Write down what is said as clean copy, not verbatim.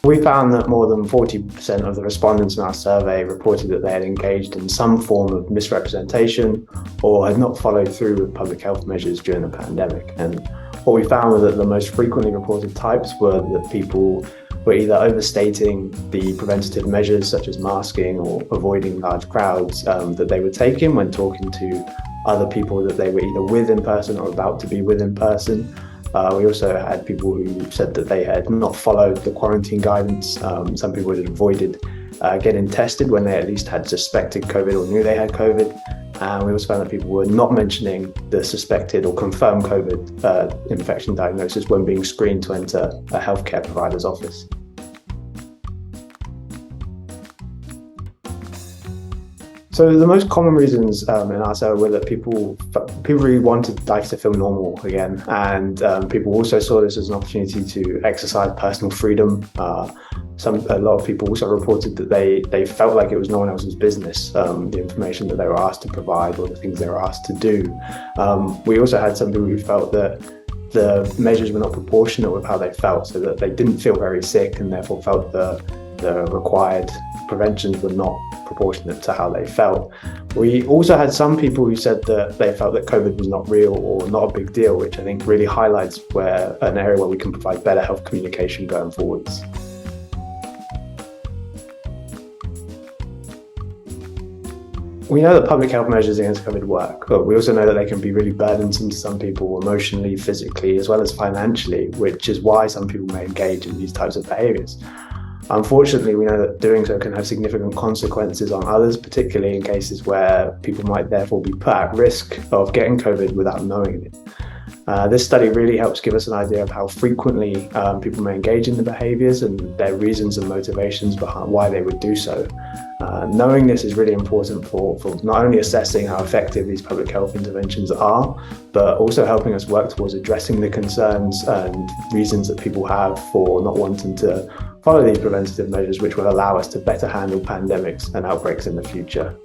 We found that more than 40% of the respondents in our survey reported that they had engaged in some form of misrepresentation or had not followed through with public health measures during the pandemic. And what we found was that the most frequently reported types were that people were either overstating the preventative measures such as masking or avoiding large crowds that they were taking when talking to other people that they were either with in person or about to be with in person. We also had people who said that they had not followed the quarantine guidance. Some people had avoided getting tested when they at least had suspected COVID or knew they had COVID. And we also found that people were not mentioning the suspected or confirmed COVID infection diagnosis when being screened to enter a healthcare provider's office. So the most common reasons in our survey were that people really wanted life to feel normal again, and people also saw this as an opportunity to exercise personal freedom. A lot of people also reported that they felt like it was no one else's business, the information that they were asked to provide or the things they were asked to do. We also had some people who felt that the measures were not proportionate with how they felt, so that they didn't feel very sick and therefore felt the required preventions were not proportionate to how they felt. We also had some people who said that they felt that COVID was not real or not a big deal, which I think really highlights an area where we can provide better health communication going forwards. We know that public health measures against COVID work, but we also know that they can be really burdensome to some people emotionally, physically, as well as financially, which is why some people may engage in these types of behaviours. Unfortunately, we know that doing so can have significant consequences on others, particularly in cases where people might therefore be put at risk of getting COVID without knowing it. This study really helps give us an idea of how frequently people may engage in the behaviours and their reasons and motivations behind why they would do so. Knowing this is really important for not only assessing how effective these public health interventions are, but also helping us work towards addressing the concerns and reasons that people have for not wanting to follow these preventative measures, which will allow us to better handle pandemics and outbreaks in the future.